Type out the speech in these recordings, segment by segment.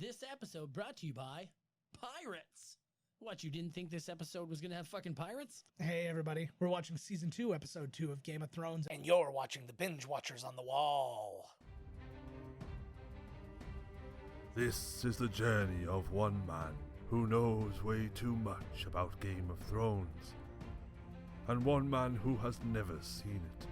This episode brought to you by Pirates. What, you didn't think this episode was going to have fucking pirates? Hey everybody, we're watching Season 2, Episode 2 of Game of Thrones. And you're watching the Binge Watchers on the Wall. This is the journey of one man who knows way too much about Game of Thrones, and one man who has never seen it.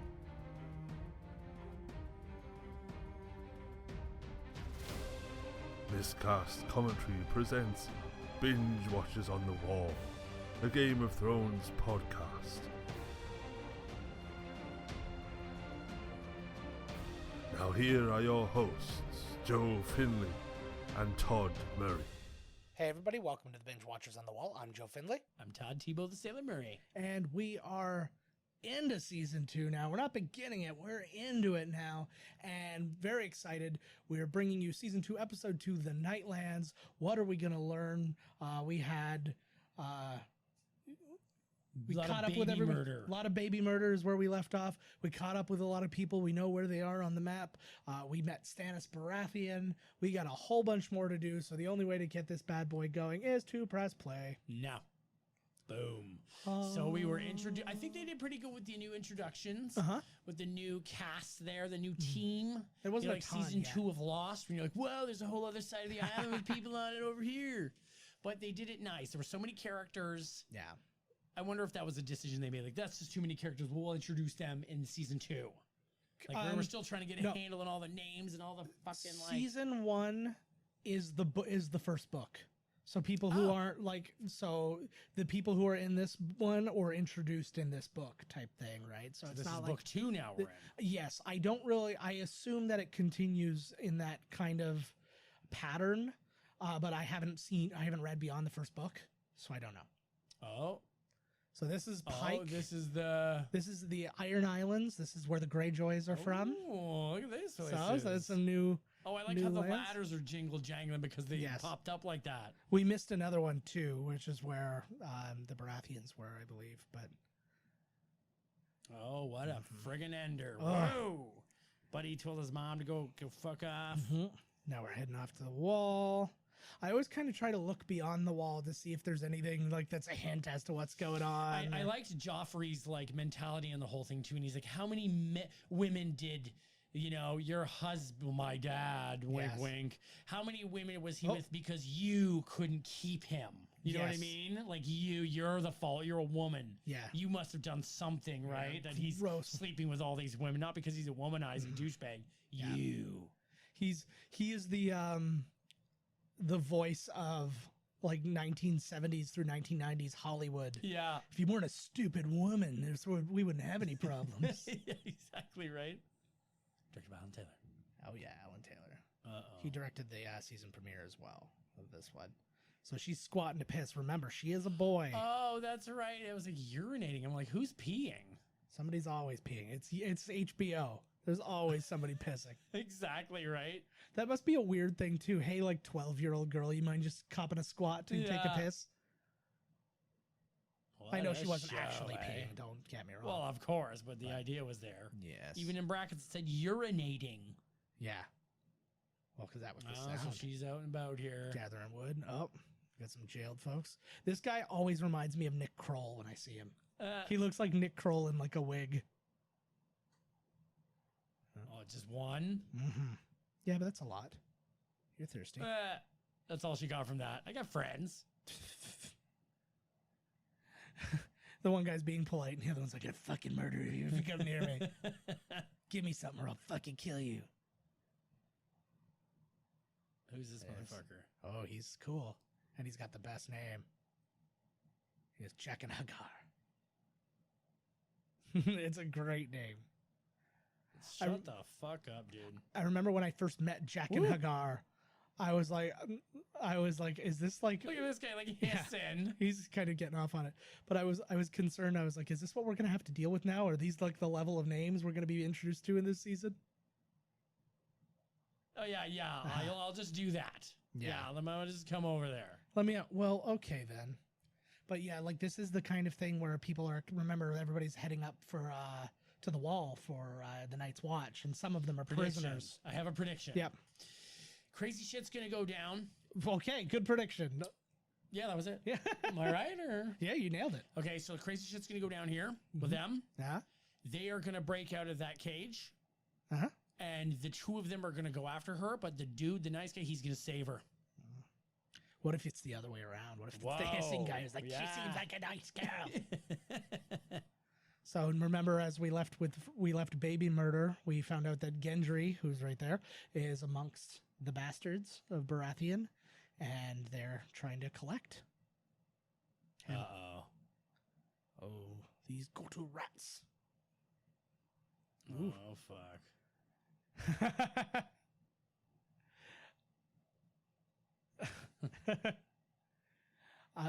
Miscast Commentary presents Binge Watchers on the Wall, a Game of Thrones podcast. Now here are your hosts, Joe Finley and Todd Murray. Hey everybody, welcome to the Binge Watchers on the Wall. I'm Joe Finley. I'm Todd Tebow the Sailor Murray. And we are into Season 2 now. We're not beginning it, we're into it now. And very excited. We're bringing you Season 2, Episode 2, The Nightlands. What are we going to learn? We caught up with everybody. Murder. A lot of baby murders where we left off. We caught up with a lot of people. We know where they are on the map. We met Stannis Baratheon. We got a whole bunch more to do. So the only way to get this bad boy going is to press play. Now. Boom. So we were introduced. I think they did pretty good with the new introductions. With the new cast there, the new team. There wasn't like a ton Season yet. 2 of Lost, when you're like, whoa, there's a whole other side of the island with people on it over here. But they did it nice. There were so many characters. Yeah. I wonder if that was a decision they made. Like, that's just too many characters. We'll introduce them in Season 2. Like, we're still trying to get a handle on all the names and all the fucking, like... Season 1 is the first book. So people who aren't the people who are in this one or introduced in this book type thing, right? So it's this not is like book 2 now we're in. Yes, I assume that it continues in that kind of pattern, but I haven't read beyond the first book, so I don't know. Oh. So this is Pyke. This is the Iron Islands. This is where the Greyjoys are from. Oh, look at this. So it's a new. Oh, I like new how the lands. ladders are jingle jangling because they Yes. popped up like that. We missed another one too, which is where the Baratheons were, I believe. But Oh, what a friggin' ender. Oh. Whoa. Buddy told his mom to go fuck off. now we're heading off to the wall. I always kind of try to look beyond the wall to see if there's anything like that's a hint as to what's going on. I liked Joffrey's like mentality in the whole thing too, and he's like, how many women did your husband, my dad, wink, Yes. wink. How many women was he with because you couldn't keep him? You know what I Yes. mean? Like you're the fault. You're a woman. Yeah. You must have done something, right? That he's Gross. sleeping with all these women, not because he's a womanizing douchebag. Yeah. You. He is the voice of like 1970s through 1990s Hollywood. Yeah. If you weren't a stupid woman, we wouldn't have any problems. Yeah, exactly right. Directed by Alan Taylor. Oh yeah, Alan Taylor. Uh-oh. He directed the season premiere as well of this one. So she's squatting to piss. Remember, she is a boy. Oh, that's right. It was like urinating. I'm like, who's peeing? Somebody's always peeing. It's HBO. There's always somebody pissing. Exactly right. That must be a weird thing too. Hey, like 12-year-old girl, you mind just copping a squat to take a piss? I know she wasn't actually peeing. Don't get me wrong. Well, of course, but the idea was there. Yes. Even in brackets, it said urinating. Yeah. Well, because that was the Oh, so sound. she's out and about here. Gathering wood. Oh, got some jailed folks. This guy always reminds me of Nick Kroll when I see him. He looks like Nick Kroll in like a wig. Oh, just one? Mm-hmm. Yeah, but that's a lot. You're thirsty. That's all she got from that. I got friends. The one guy's being polite, and the other one's like, I'd fucking murder you if you come near me. Give me something or I'll fucking kill you. Who's this motherfucker? Oh, he's cool. And he's got the best name. He is Jack and Hagar. It's a great name. Shut the fuck up, dude. I remember when I first met Jack and Hagar, I was like, is this like... Look at this guy, like hissing. He's kind of getting off on it. But I was concerned. I was like, is this what we're going to have to deal with now? Are these like the level of names we're going to be introduced to in this season? Oh, yeah. I'll just do that. Yeah. Let me just come over there. Well, okay then. But yeah, like this is the kind of thing where people are, remember, everybody's heading up for, to the wall for the Night's Watch, and some of them are prisoners. I have a prediction. Yep. crazy shit's gonna go down. Okay, good prediction. Yeah, that was it. Yeah. Am I right? Or Yeah, you nailed it. okay, so crazy shit's gonna go down here with them. Yeah. They are gonna break out of that cage, Uh-huh. and the two of them are gonna go after her. But the dude, the nice guy, he's gonna save her. What if it's the other way around? What if it's the Whoa, hissing guy who's like, yeah. she seems like a nice girl? So remember, as we left baby murder, we found out that Gendry, who's right there, is amongst the bastards of Baratheon, and they're trying to collect him. Uh-oh. Oh, these go-to rats. Oh, fuck. I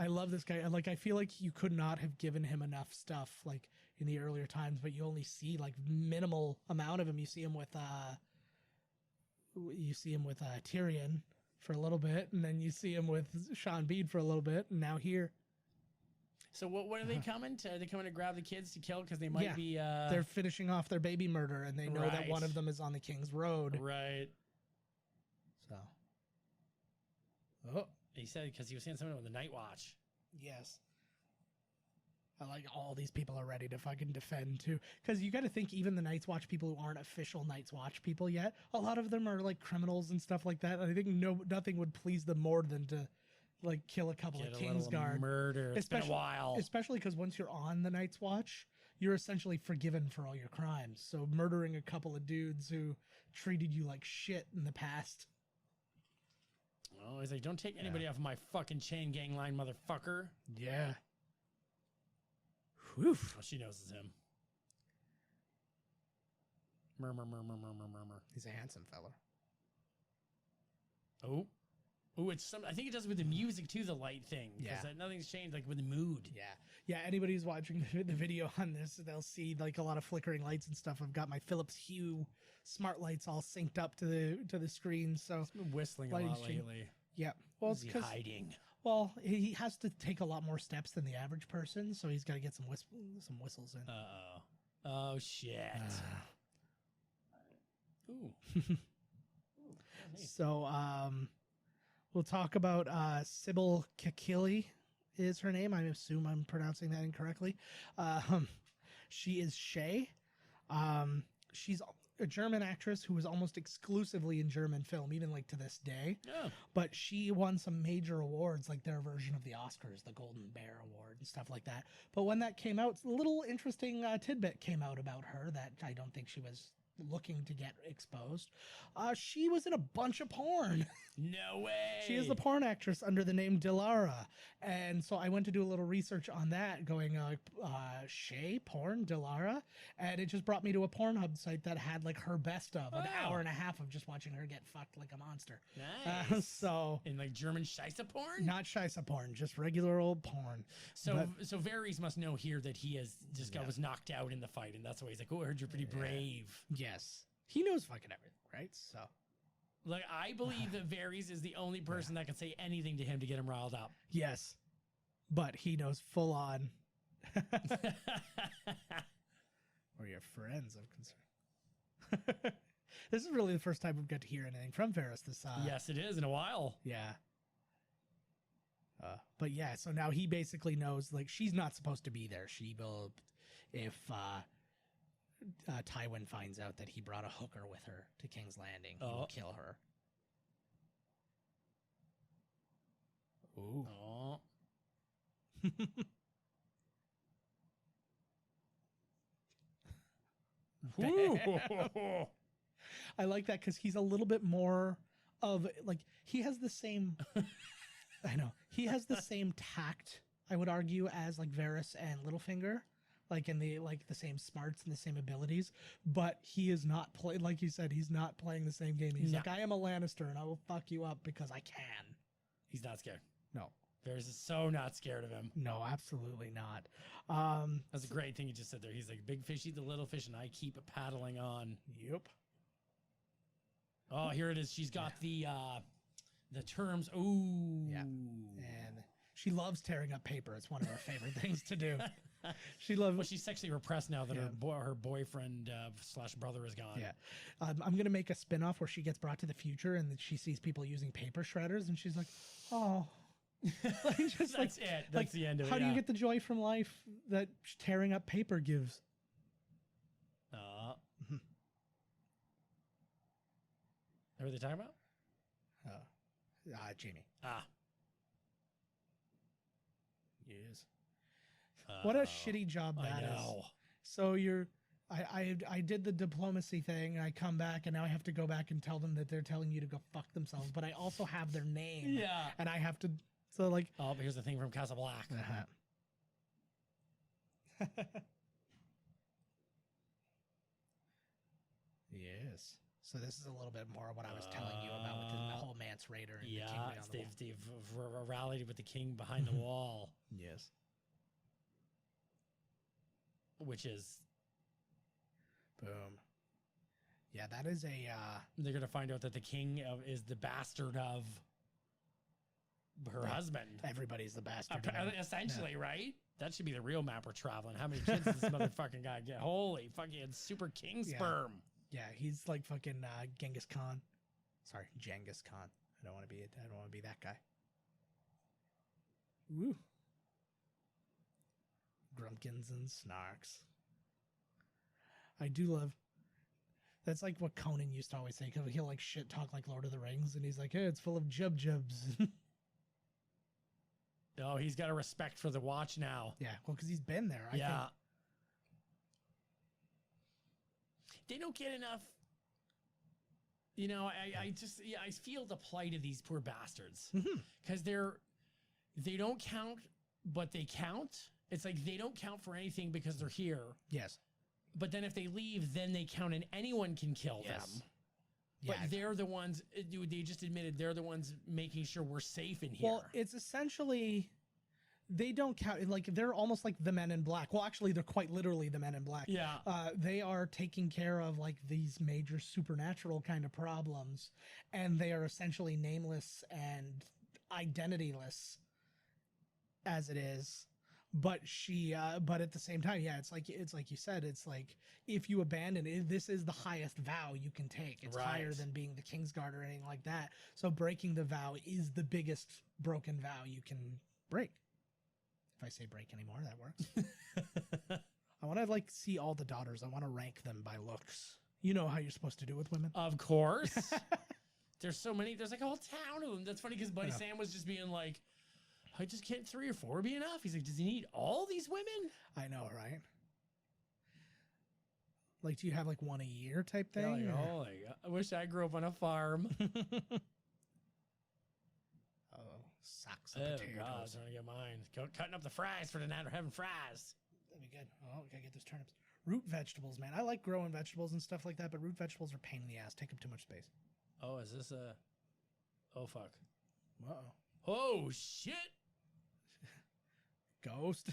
love this guy. Like, I feel like you could not have given him enough stuff like in the earlier times, but you only see like minimal amount of him. You see him with Tyrion for a little bit, and then you see him with Sean Bede for a little bit, and now here. So what are they coming to? Are they coming to grab the kids to kill because they might be? They're finishing off their baby murder, and they know that Right. one of them is on the King's Road. Right. So, oh He said because he was saying something with the Night Watch. yes, I like all these people are ready to fucking defend too. Because you got to think, even the Night's Watch people who aren't official Night's Watch people yet, a lot of them are like criminals and stuff like that. And I think nothing would please them more than to like kill a couple Get of a little Kingsguard. murder. It's been a while. Especially because once you're on the Night's Watch, you're essentially forgiven for all your crimes. So murdering a couple of dudes who treated you like shit in the past. Oh, he's like, don't take anybody off my fucking chain gang line, motherfucker. Yeah. Whew. Oh, she knows it's him. Murmur, murmur, murmur, murmur. He's a handsome fella. Oh. Oh, it's some. I think it does with the music too, the light thing. Yeah. Because nothing's changed, like with the mood. Yeah. Yeah, anybody who's watching the video on this, they'll see like a lot of flickering lights and stuff. I've got my Philips Hue smart lights all synced up to the screen. So He's been whistling a Lighting lot change. lately. yeah. Well, Where's it's he 'cause- hiding? well, he has to take a lot more steps than the average person, so he's got to get some whistles in. Uh-oh. Oh, shit. Ooh. So, we'll talk about Sybil Kikili is her name. I assume I'm pronouncing that incorrectly. She is Shae. She's a German actress who was almost exclusively in German film, even like to this day. Oh. But she won some major awards, like their version of the Oscars, the Golden Bear Award and stuff like that. But when that came out, a little interesting tidbit came out about her that I don't think she was looking to get exposed. She was in a bunch of porn. No way. She is a porn actress under the name Dilara. And so I went to do a little research on that, going Shae, porn, Dilara. And it just brought me to a Pornhub site that had like her best of an hour and a half of just watching her get fucked like a monster. Nice. So in like German Scheisse porn? not Scheisse porn, just regular old porn. So Varys must know here that he has just was knocked out in the fight, and that's why he's like, oh, I heard you're pretty brave. Yes. He knows fucking everything, right? So Like, I believe that Varys is the only person that can say anything to him to get him riled up. yes. But he knows full on or your friends, I'm concerned. This is really the first time we've got to hear anything from Varys this Yes, it is in a while. yeah. But yeah, so now he basically knows like she's not supposed to be there. She will, if Tywin finds out that he brought a hooker with her to King's Landing, he will kill her. Ooh. Oh. I like that because he's a little bit more of like he has the same. I know he has the same tact, I would argue, as like Varys and Littlefinger, like in the same smarts and the same abilities. But he is not playing, like you said, he's not playing the same game. He's like, I am a Lannister and I will fuck you up because I can. He's not scared. No. Varys is so not scared of him. No, absolutely not. That's a great thing you just said there. He's like, big fish eat the little fish, and I keep paddling on. Yep. Oh, here it is. She's got the terms. Ooh. Yeah. And she loves tearing up paper. It's one of her favorite things to do. She loves. Well, she's sexually repressed now that her boyfriend / brother is gone. Yeah. I'm gonna make a spin-off where she gets brought to the future and she sees people using paper shredders and she's like, oh. Like, just That's it. That's the end of it. How do you get the joy from life that tearing up paper gives? Who are they talking about? Jamie. Yes. What a shitty job that is. So I did the diplomacy thing. I come back and now I have to go back and tell them that they're telling you to go fuck themselves. But I also have their name. Yeah. And I have to. So like. Oh, but here's the thing from Castle Black. Yes. So this is a little bit more of what I was telling you about with the whole Mance Raider and the king behind the wall. They've rallied with the king behind the wall. Yes. Which is... Boom. Yeah, that is a... They're going to find out that the king is the bastard of her husband. Everybody's the bastard. Essentially, right? That should be the real map we're traveling. How many kids does this motherfucking guy get? Holy fucking super king sperm. Yeah, he's like fucking Genghis Khan. Sorry, Genghis Khan. I don't want to be that guy. Woo. Grumpkins and Snarks. I do love. That's like what Conan used to always say, because he'll like shit talk like Lord of the Rings, and he's like, "Hey, it's full of jubs." Oh, he's got a respect for the watch now. Yeah, well, because he's been there. I think. They don't get enough. You know, I feel the plight of these poor bastards because they don't count, but they count. It's like they don't count for anything because they're here. Yes. But then if they leave, then they count and anyone can kill them. But they're the ones, they just admitted they're the ones making sure we're safe in here. Well, it's essentially, they don't count, like they're almost like the Men in Black. Well, actually, they're quite literally the Men in Black. Yeah. They are taking care of like these major supernatural kind of problems, and they are essentially nameless and identityless as it is. But but at the same time, yeah, it's like you said, it's like if you abandon it, this is the highest vow you can take. It's higher than being the Kingsguard or anything like that. So breaking the vow is the biggest broken vow you can break. If I say break anymore, that works. I want to like see all the daughters. I want to rank them by looks. You know how you're supposed to do with women. Of course. There's so many. There's like a whole town of them. That's funny because Buddy Sam was just being like, I just can't 3 or 4 be enough. He's like, does he need all these women? I know, right? Like, do you have like one a year type thing? Like, oh, like, I wish I grew up on a farm. Socks of potatoes. God, I was trying to get mine. Cutting up the fries for the night. We're having fries. That'd be good. Oh, we gotta get those turnips. Root vegetables, man. I like growing vegetables and stuff like that, but root vegetables are a pain in the ass. Take up too much space. Oh, is this a... Oh, fuck. Uh-oh. Oh, shit. Ghost.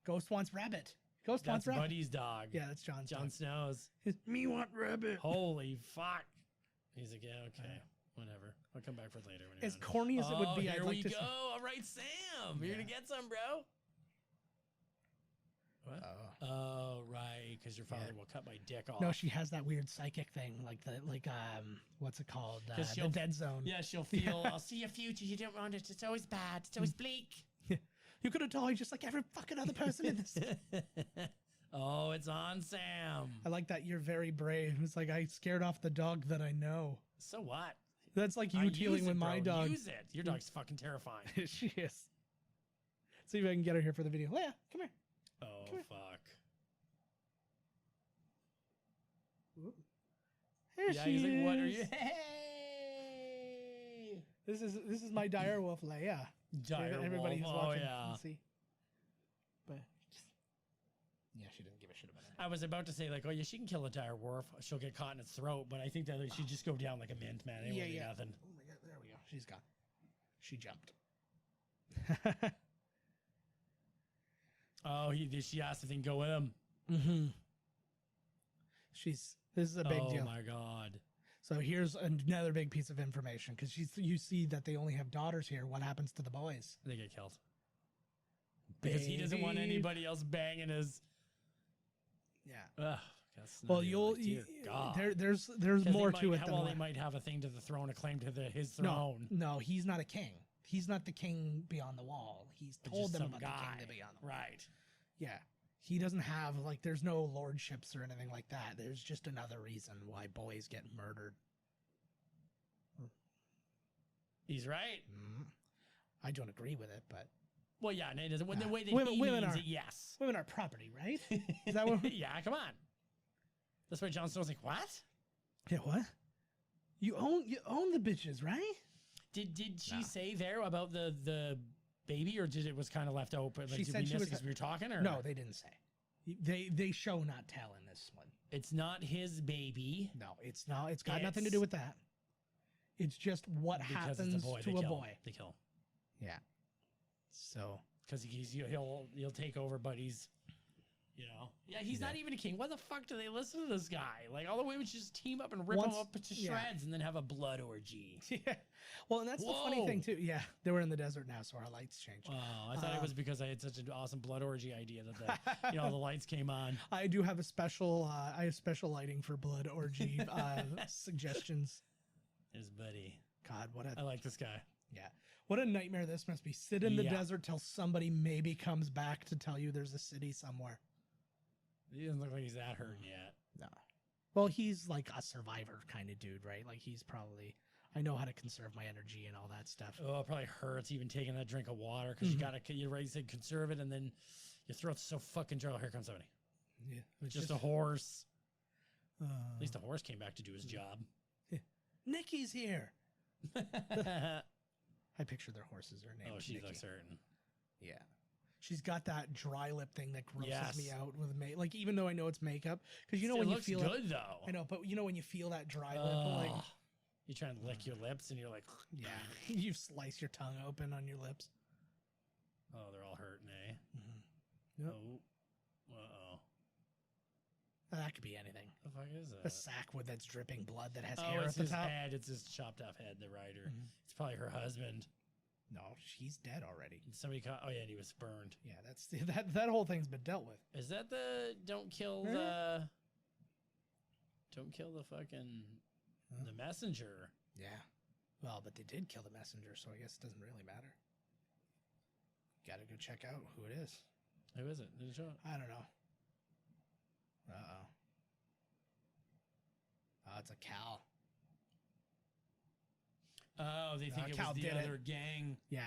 Ghost wants rabbit. Ghost wants rabbit. That's Buddy's dog. Yeah, that's John's Jon dog. Snow's. Me want rabbit. Holy fuck. He's like, yeah, okay. Whatever. I'll come back for it later. As corny as it would be, here I'd like we to go. All right, Sam. You're going to get some, bro. What? Oh, right. Because your father will cut my dick off. No, she has that weird psychic thing, like what's it called? The dead zone. Yeah, she'll feel, I'll see a future. You don't want it. It's always bad. It's always bleak. You could have died just like every fucking other person in this. Oh, it's on Sam. I like that you're very brave. It's like I scared off the dog that I know. So what? That's like you dealing with my dog. Use it. Your dog's fucking terrifying. She is. See if I can get her here for the video. Leia, come here. Oh, come here. fuck. Here she he's like, what are you? Hey! This is my dire wolf, Leia. Everybody who's watching can see. But yeah, she didn't give a shit about it. I was about to say like, oh yeah, she can kill a dire wolf. She'll get caught in its throat, but I think that like, she'd just go down like a mint, man. It wouldn't be nothing. Oh my god, there we go. She's gone. She jumped. Oh, she asked if they can go with him. Mm-hmm. This is a big deal. Oh my god. So here's another big piece of information because you see that they only have daughters here. What happens to the boys? They get killed. because he doesn't want anybody else banging his. Yeah. Ugh, that's Well, not even like, dear God. there's more to it than well, what- they might have a thing to the throne, a claim to his throne. No, he's not a king. He's not the king beyond the wall. He's But told just them some about guy. the king beyond the wall. Right. Yeah. He doesn't have, like, there's no lordships or anything like that. There's just another reason why boys get murdered. He's right. I don't agree with it, but Well, yeah, and it doesn't. The way that Women- he women means are- it, yes. women are property, right? Is that what? Yeah, come on. That's why Jon Snow's like, what? Yeah, what? You own the bitches, right? Did she say there about the baby, or did it was kind of left open? Like, She did said we she miss was- it because we were talking, or No, they didn't say. They show not tell in this one. It's not his baby. No, it's not. It's got nothing to do with that. It's just what Because happens it's a boy. to They a kill. boy. They kill. Yeah. So Because he'll take over, but he's, yeah, he's not even a king. Why the fuck do they listen to this guy? Like, all the women should just team up and rip him up to shreds and then have a blood orgy. yeah. Well, and that's the funny thing too. Yeah, they were in the desert now, so our lights changed. Oh, I thought it was because I had such an awesome blood orgy idea that the lights came on. I do have a special. I have special lighting for blood orgy suggestions. His buddy. God, I like this guy. Yeah. What a nightmare this must be. Sit in the Yeah. desert till somebody maybe comes back to tell you there's a city somewhere. He doesn't look like he's that hurt yet. No. Well, he's like a survivor kind of dude, right? Like he's probably, I know how to conserve my energy and all that stuff. Oh, it probably hurts even taking that drink of water because you already said conserve it and then your throat's so fucking dry. Oh, here comes somebody. Yeah. It's just a horse. At least the horse came back to do his job. Nikki's here. I picture their horses. Her name. Oh, she Nikki. looks certain. Yeah. She's got that dry lip thing that grosses Yes. me out with like even though I know it's makeup, because you know It when you looks feel good it, though. I know, but you know when you feel that dry lip, like Ugh. You try and lick your lips and you're like, yeah, you slice your tongue open on your lips. oh, they're all hurting, eh? Yep. Oh, uh-oh. That could be anything. The fuck is A that? sack with that's dripping blood that has Oh, hair it's at the his top. head. It's his chopped off head, the rider. It's probably her husband. No, she's dead already. And somebody caught, oh yeah, and he was burned. Yeah, that's that whole thing's been dealt with. Is that the don't kill fucking the messenger? Yeah. Well, but they did kill the messenger, so I guess it doesn't really matter. Gotta go check out who it is. Who is it? Did it show it? I don't know. Uh-oh. Oh, it's a cow. Oh, they think it Cal was the did it. other gang Yeah.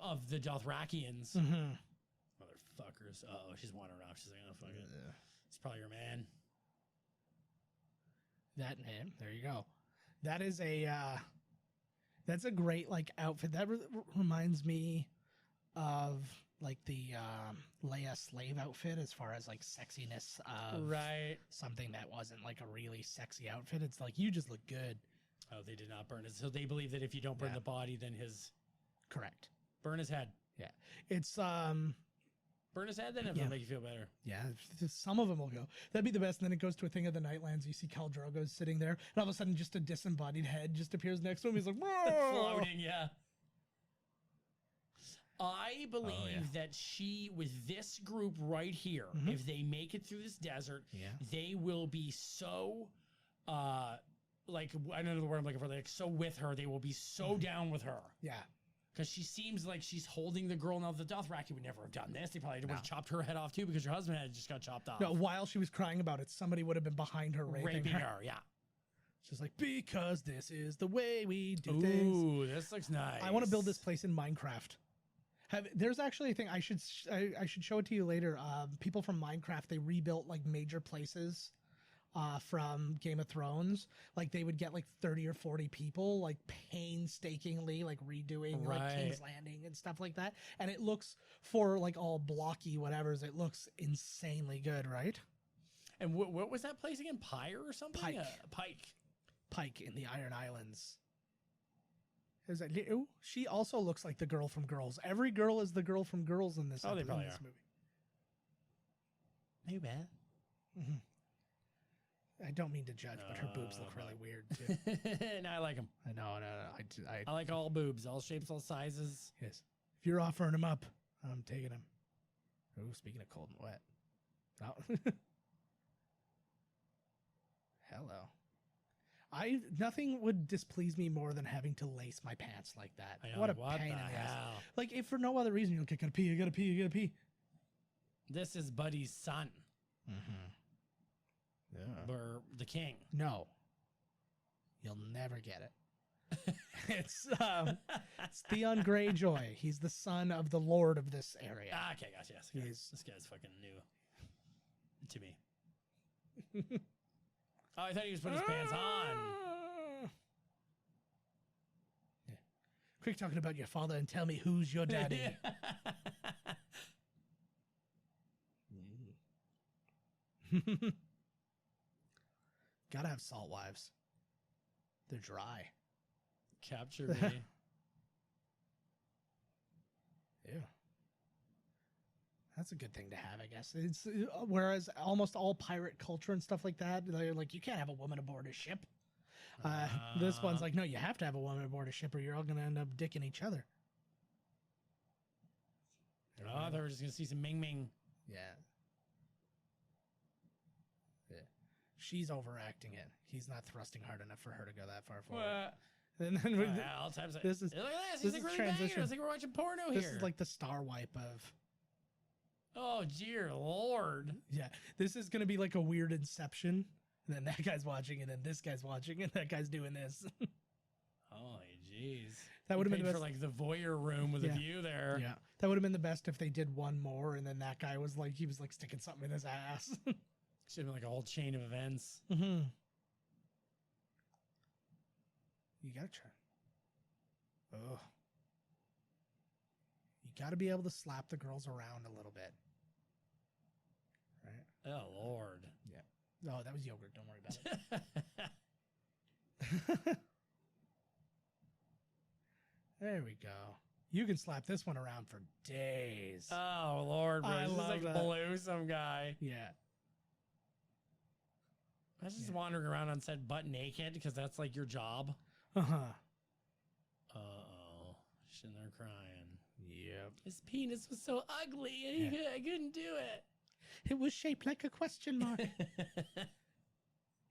of the Dothrakians. Mm-hmm. Motherfuckers. Oh, she's wandering off. She's like, oh, fuck it. It's probably your man. That name. There you go. That is that's a great like outfit. That reminds me of like the Leia slave outfit as far as like sexiness of Right. something that wasn't like a really sexy outfit. It's like you just look good. Oh, they did not burn it. So they believe that if you don't burn Yeah. the body, then Correct. burn his head. Yeah. It's Burn his head, then it'll Yeah. make you feel better. yeah, some of them will go. That'd be the best. And then it goes to a thing of the Nightlands. You see Khal Drogo sitting there, and all of a sudden, just a disembodied head just appears next to him. He's like, whoa! Floating, yeah. I believe that she, with this group right here, if they make it through this desert, they will be so, like, I don't know the word I'm looking for, like, so with her, they will be so down with her. Yeah. Because she seems like she's holding the girl. Now, the Dothraki would never have done this. They probably would have chopped her head off, too, because her husband had just got chopped off. No, while she was crying about it, somebody would have been behind her raping her. Yeah. She's like, because this is the way we do things. Ooh, this looks nice. I want to build this place in Minecraft. There's actually a thing I should show it to you later. People from Minecraft, they rebuilt like major places from Game of Thrones. Like they would get like 30 or 40 people, like painstakingly, like redoing like King's Landing and stuff like that. And it looks, for like all blocky whatevers, it looks insanely good, right? And what was that place again? Pyre or something? Pyke. Pyke in the Iron Islands. Is that Liu? She also looks like the girl from Girls. Every girl is the girl from Girls in this. Oh, they probably in this are. movie. Maybe bad. I don't mean to judge, but her boobs look really weird too. No, I like them. I know. I like all boobs, all shapes, all sizes. Yes. If you're offering them up, I'm taking them. Ooh, speaking of cold and wet. Oh. Hello. Nothing would displease me more than having to lace my pants like that. I know, What a what pain the in the ass. hell? Like, if for no other reason, you're like, I gotta pee, I gotta pee, I gotta pee. This is Buddy's son. Mm-hmm. Yeah. Or the king. No. You'll never get it. It's Theon Greyjoy. He's the son of the lord of this area. Ah, okay, gotcha. Yes, this guy's fucking new to me. Oh, I thought he was putting his pants on. Yeah. Quick, talking about your father and tell me who's your daddy. Gotta have salt wives. They're dry. Capture me. Yeah. That's a good thing to have, I guess. It's whereas almost all pirate culture and stuff like that, they're like, you can't have a woman aboard a ship. This one's like, no, you have to have a woman aboard a ship or you're all going to end up dicking each other. Oh, they were just going to see some Ming Ming. Yeah. Yeah. She's overacting it. He's not thrusting hard enough for her to go that far forward. And then with all times this is look at this. this He's is like really transition. banging. It's like we're watching porno this here. is like the star wipe of. Oh, dear Lord. Yeah, this is going to be like a weird Inception. And then that guy's watching, and then this guy's watching, and that guy's doing this. Holy jeez. That would have been the for best. like the voyeur room with a Yeah. view there. Yeah, that would have been the best if they did one more, and then that guy was like, he was like sticking something in his ass. Should have been like a whole chain of events. Mm-hmm. You gotta try. Oh. You gotta be able to slap the girls around a little bit. Right? Oh, Lord. Yeah. Oh, that was yogurt. Don't worry about it. There we go. You can slap this one around for days. Oh, Lord, bro. I This is love like that. blew some guy. Yeah. I was just wandering around on set butt naked because that's like your job. Uh-huh. Uh-oh. Sitting there crying. Yep. His penis was so ugly and I couldn't do it. It was shaped like a question mark.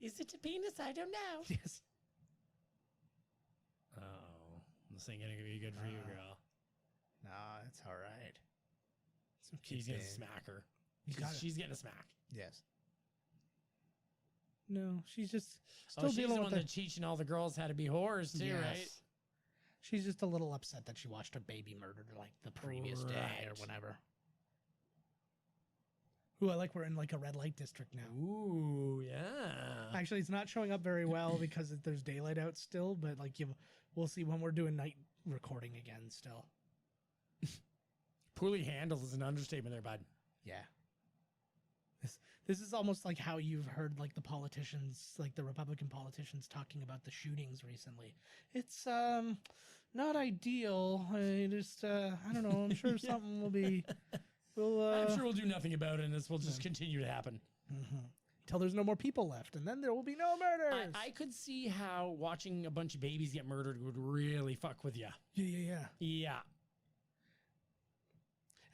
Is it a penis? I don't know. Yes. Uh-oh. This ain't gonna be good for you, girl. Nah, it's all right. She's gonna smack her. got it. She's getting a smack. Yes. No, she's just still She's the dealing one with the... that's teaching all the girls how to be whores too, Yes. right? She's just a little upset that she watched a baby murdered like the previous day or Right. whatever. Ooh, I like we're in like a red light district now. Ooh, yeah. Actually, it's not showing up very well because there's daylight out still, but like we'll see when we're doing night recording again still. Poorly handled is an understatement there, bud. Yeah. This is almost like how you've heard like the politicians, like the Republican politicians talking about the shootings recently. It's not ideal. I just I don't know. I'm sure something will be. I'm sure we'll do nothing about it, and this will just continue to happen. Until there's no more people left, and then there will be no murders. I could see how watching a bunch of babies get murdered would really fuck with you. Yeah. Yeah.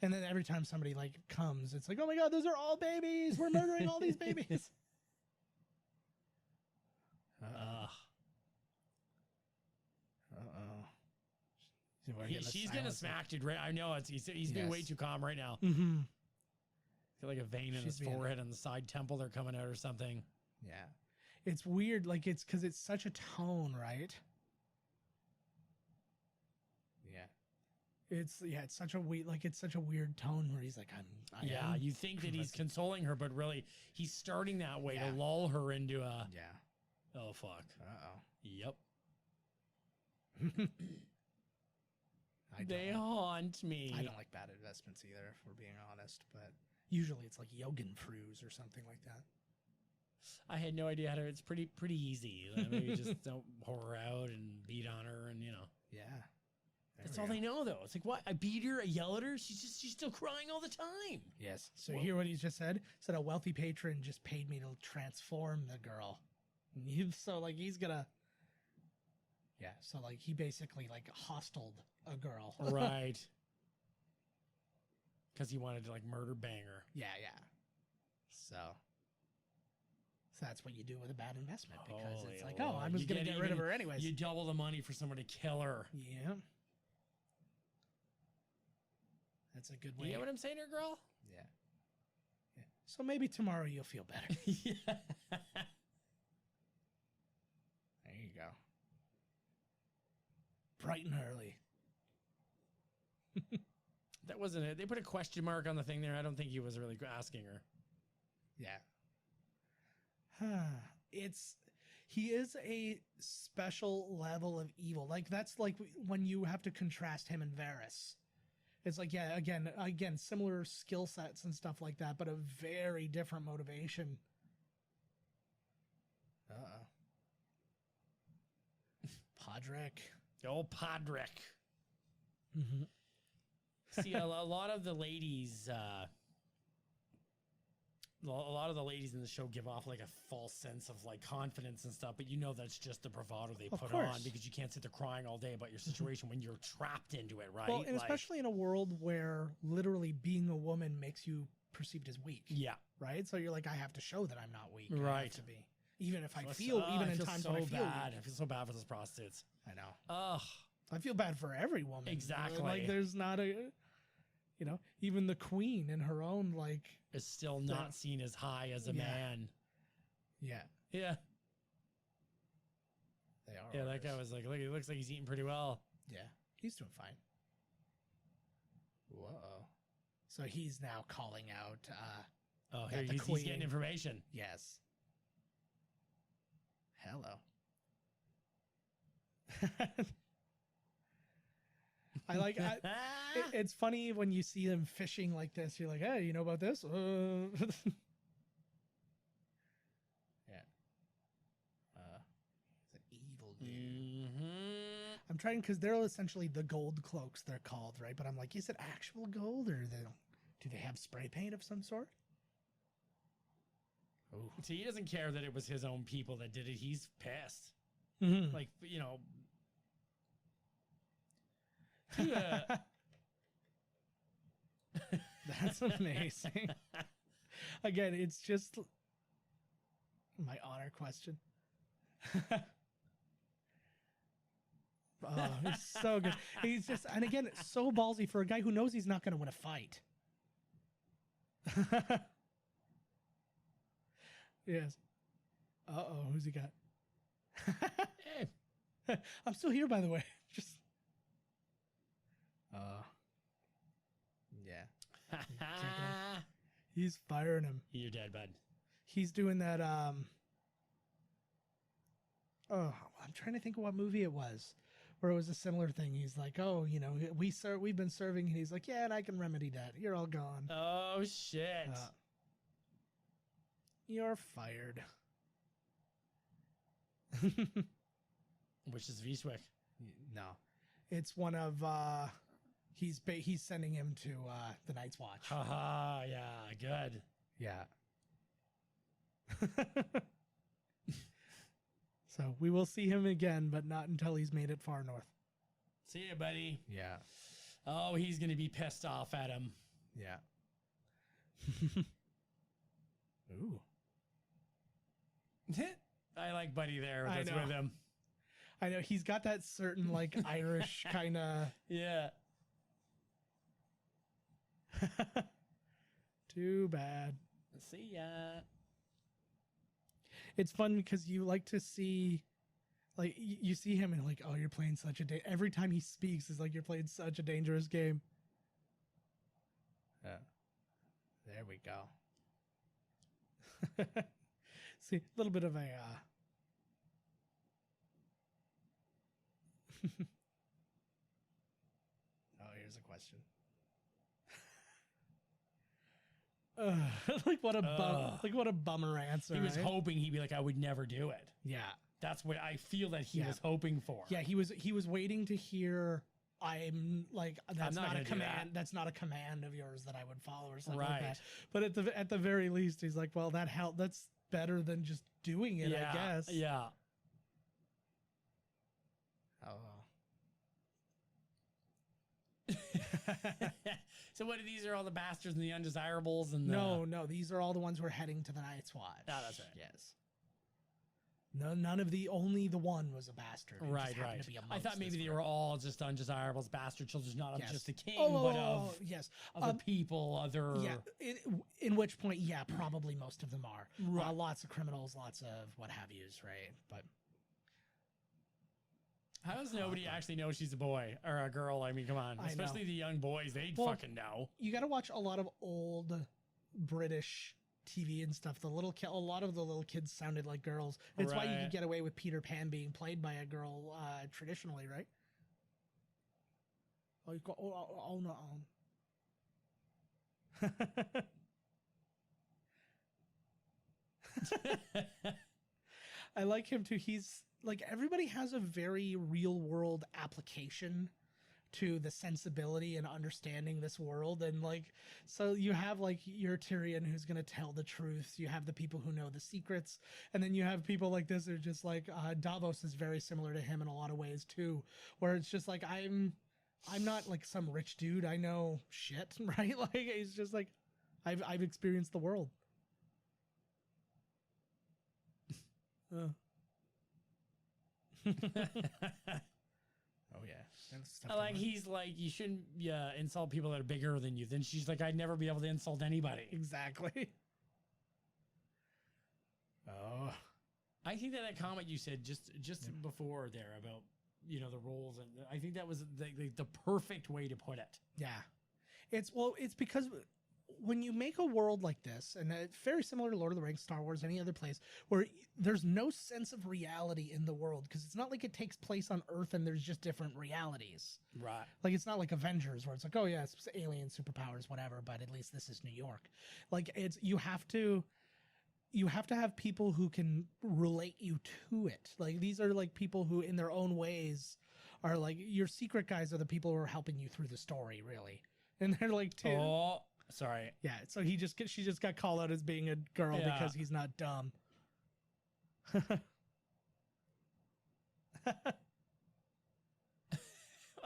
And then every time somebody like comes, it's like, oh my God, those are all babies. We're murdering all these babies. Ugh. She's getting smacked, dude. Right? I know he's being way too calm right now. Mm-hmm. Got like a vein in his forehead on the side temple. They're coming out or something. Yeah, it's weird. Like it's because it's such a tone, right? It's such a weird tone where he's like, you think that he's consoling her, but really he's starting that way to lull her into a. Yeah. Oh fuck. Yep. They haunt me. I don't like bad investments either, if we're being honest. But usually it's like Jorgenfrus or something like that. I had no idea how to. It's pretty easy. Maybe just don't whore her out and beat on her, and Yeah. That's all they know, though. It's like, what? I beat her, I yell at her. She's still crying all the time. Yes. So you hear what he just said? Said a wealthy patron just paid me to transform the girl. So like he's gonna. Yeah. So like he basically like hostiled a girl. Right. because he wanted to like murder Banger. Yeah. So that's what you do with a bad investment, because Holy it's like, Lord. oh, I'm just going to get rid of her anyways. You double the money for someone to kill her. Yeah. That's a good way. You get what I'm saying here, girl? Yeah. So maybe tomorrow you'll feel better. Yeah. There you go. Bright and early. That wasn't it. They put a question mark on the thing there. I don't think he was really asking her. Yeah. He is a special level of evil. Like, that's like when you have to contrast him and Varys. It's like, yeah, again, similar skill sets and stuff like that, but a very different motivation. Podrick. Old Podrick. Mm-hmm. See, a lot of the ladies, a lot of the ladies in the show give off like a false sense of like confidence and stuff, but you know that's just the bravado they put on, because you can't sit there crying all day about your situation when you're trapped into it, right? Well, and especially in a world where literally being a woman makes you perceived as weak. Yeah. Right? So you're like, I have to show that I'm not weak. Right. I have to be. Even if I feel, even in times when I feel bad. weak. I feel so bad for those prostitutes. I know. Ugh. I feel bad for every woman. Exactly. Like, there's not a, even the queen in her own, like, is still not seen as high as a man. Yeah. Yeah. They are. Yeah, that guy was like, look, it looks like he's eating pretty well. Yeah. He's doing fine. Whoa. So he's now calling out. Oh, here he's getting information. Yes. Hello. It's funny when you see them fishing like this. You're like, hey, you know about this? Yeah. He's an evil dude. Mm-hmm. I'm trying, because they're essentially the gold cloaks, they're called, right? But I'm like, is it actual gold, or do they have spray paint of some sort? Ooh. See, he doesn't care that it was his own people that did it. He's pissed. Mm-hmm. Like, That's amazing. Again, it's just my honor question. Oh, he's so good. He's just, and again, it's so ballsy for a guy who knows he's not going to win a fight. Yes. Uh-oh, who's he got? hey. I'm still here, by the way. Just. Yeah. He's firing him. You're dead, bud. He's doing that. Oh, I'm trying to think of what movie it was, where it was a similar thing. He's like, oh, we've been serving, and he's like, yeah, and I can remedy that. You're all gone. Oh shit. You're fired. Which is Vishwick? No. It's one of he's sending him to the Night's Watch. Haha, yeah, good. Yeah. So we will see him again, but not until he's made it far north. See ya, buddy. Yeah. Oh, he's gonna be pissed off at him. Yeah. Ooh. I like Buddy there. I That's know. with him. I know he's got that certain like Irish kind of. Yeah. Too bad. See ya. It's fun because you like to see, like, you see him and like, oh, you're playing such a every time he speaks, it's like you're playing such a dangerous game. There we go. See, a little bit of a. Oh, here's a question. Like what a bummer answer. He was right? hoping he'd be like, I would never do it. Yeah. That's what I feel that he Yeah. was hoping for. Yeah, he was waiting to hear. I'm like, that's not not a gonna do command. that. That's not a command of yours that I would follow or something Right. like that. But at the very least, he's like, well, that's better than just doing it, Yeah. I guess. Yeah. Oh. So what? These are all the bastards and the undesirables and No, these are all the ones who are heading to the Night's Watch. Oh, that's right. Yes. No, none of only the one was a bastard. It Right, just happened right. to be I thought maybe they were all just undesirables, bastard children, not of just the king, but of yes, other people, other. Yeah. In which point, yeah, probably most of them are. Right. Lots of criminals, lots of what have yous, right? But how does nobody actually know she's a boy or a girl? I mean, come on, I especially know. the young boys, they'd Well, fucking know. you got to watch a lot of old British TV and stuff. A lot of the little kids sounded like girls. It's why you Right. could get away with Peter Pan being played by a girl traditionally, right? Oh, you got no. I like him too. He's like, everybody has a very real world application to the sensibility and understanding this world. And like, so you have like your Tyrion who's going to tell the truth. You have the people who know the secrets. And then you have people like this. They're just like, Davos is very similar to him in a lot of ways too, where it's just like, I'm not like some rich dude. I know shit, right? Like, it's just like, I've experienced the world. Oh yeah. Like he's like, you shouldn't insult people that are bigger than you. Then she's like, I'd never be able to insult anybody. Exactly. Oh, I think that comment you said just before there about the roles, and I think that was the perfect way to put it. yeah. It's because when you make a world like this, and it's very similar to Lord of the Rings, Star Wars, any other place, where there's no sense of reality in the world, because it's not like it takes place on Earth and there's just different realities. Right. Like, it's not like Avengers where it's like, oh yeah, it's alien superpowers, whatever, but at least this is New York. Like, you have to have people who can relate you to it. Like, these are like people who in their own ways are like, your secret guys are the people who are helping you through the story, really. And they're like, oh, sorry. yeah, so she just got called out as being a girl because he's not dumb. I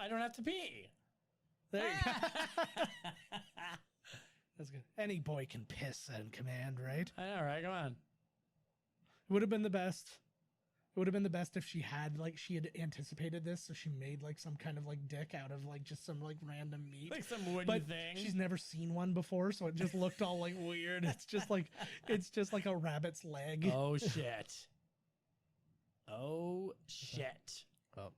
don't have to pee. There you go. That's good. Any boy can piss on command, right? All right, come on. It would have been the best. It would have been the best if she had anticipated this, so she made like some kind of like dick out of like just some like random meat, Like some wooden but thing. she's never seen one before, so it just looked all like weird. It's just like a rabbit's leg. Oh shit. Oh shit. Oh,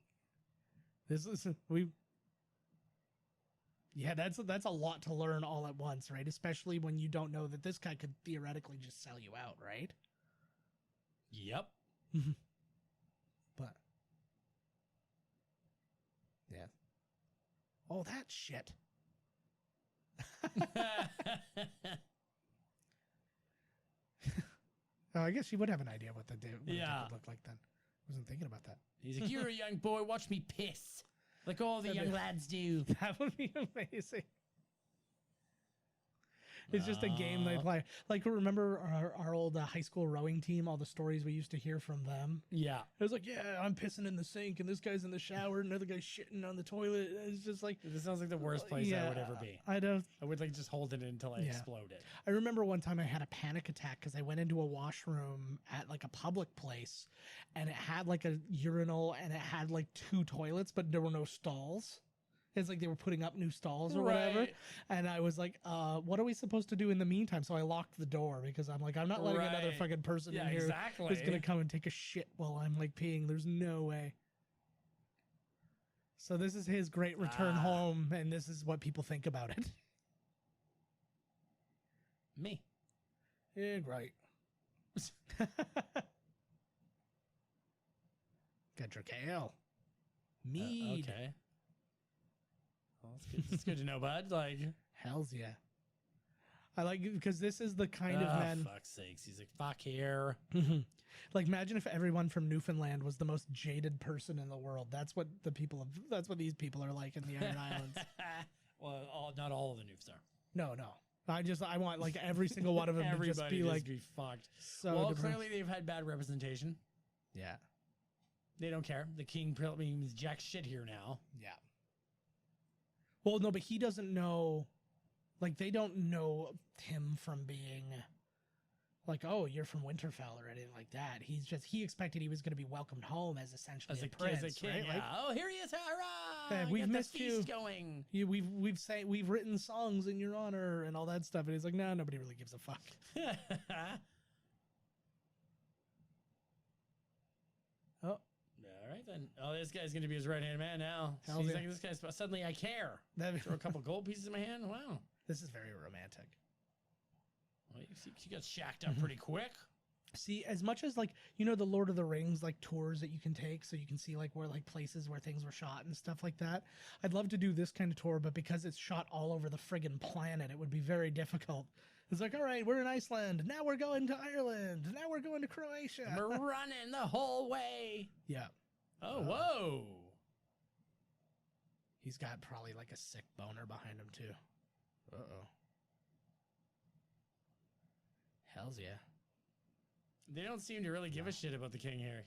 yeah, that's a lot to learn all at once, right? Especially when you don't know that this guy could theoretically just sell you out, right? Yep. But yeah. Oh, that shit. Oh, I guess she would have an idea what the dick would look like then. Wasn't thinking about that. He's like, you're a young boy, watch me piss. Like all the young lads do. That would be amazing. It's just a game they play. Like, remember our old high school rowing team, all the stories we used to hear from them? Yeah. It was like, yeah, I'm pissing in the sink, and this guy's in the shower, and another guy's shitting on the toilet. It's just like... This sounds like the worst place I would ever be. I would like just hold it until I exploded. I remember one time I had a panic attack because I went into a washroom at like a public place, and it had like a urinal, and it had like 2 toilets, but there were no stalls. It's like they were putting up new stalls or whatever. And I was like, what are we supposed to do in the meantime? So I locked the door because I'm like, I'm not letting another fucking person in here who's going to come and take a shit while I'm like peeing. There's no way. So this is his great return home, and this is what people think about it. Me. Yeah, right. Get your kale. Mead. Okay. Well, it's good. It's good to know, bud. Like, Hells yeah. I like it because this is the kind of man. Fuck's sakes. He's like, fuck here. Like, imagine if everyone from Newfoundland was the most jaded person in the world. That's what that's what these people are like in the Iron Islands. Well, not all of the noobs are. No. I want like every single one of them to just be like, fucked. So well, depressed. clearly they've had bad representation. Yeah. They don't care. The king means jack shit here now. Yeah. Well, no, but he doesn't know Like, they don't know him from being like, oh, you're from Winterfell or anything like that. He expected he was going to be welcomed home as essentially a prince, as a king, right? yeah. Like, Oh, here he is! Hurrah! we've Get missed the feast going. we've written songs in your honor and all that stuff. And he's like, no, nobody really gives a fuck. Oh, all right then. Oh, this guy's gonna be his right hand man now. So Hell he's yeah. like, this guy's suddenly I care. Throw a couple gold pieces in my hand. Wow. this is very romantic. Well, you got shacked up pretty quick. See, as much as like, you know, the Lord of the Rings like tours that you can take, so you can see like where like places where things were shot and stuff like that. I'd love to do this kind of tour, but because it's shot all over the friggin' planet, it would be very difficult. It's like, all right, we're in Iceland. Now we're going to Ireland. Now we're going to Croatia. We're running the whole way. Yeah. Oh, whoa. He's got probably like a sick boner behind him too. Uh-oh. Hells yeah. They don't seem to really give a shit about the king here.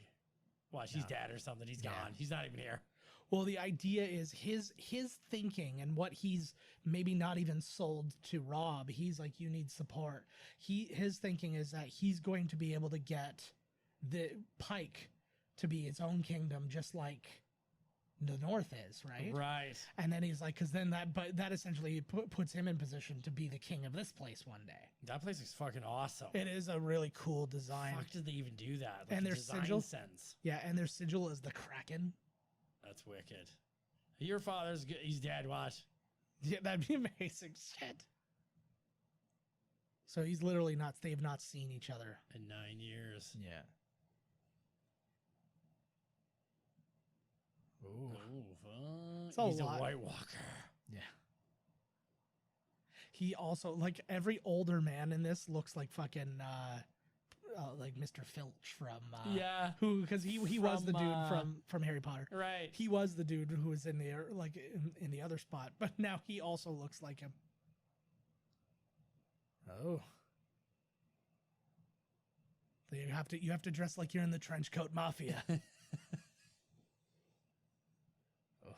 Watch, he's dead or something. He's gone. He's not even here. Well, the idea is his thinking and what he's maybe not even sold to Rob. He's like, you need support. His thinking is that he's going to be able to get the Pyke to be its own kingdom, just like the North is, right? Right. And then he's like, because then that essentially puts him in position to be the king of this place one day. That place is fucking awesome. It is a really cool design. Fuck did they even do that? Like And the their design sigil? sense. Yeah, and their sigil is the Kraken. That's wicked. Your father's good. He's dead. Watch. Yeah, that'd be amazing. Shit. So he's literally they've not seen each other. In 9 years. Yeah. Ooh. Oh, It's a he's lot. a White Walker. Yeah. He also, like, every older man in this looks like fucking, like Mr. Filch from, Yeah. because he was the dude From, from Harry Potter. Right. He was the dude who was in there, like, in the other spot, but now he also looks like him. Oh. So you have to dress like you're in the trench coat mafia. Oh.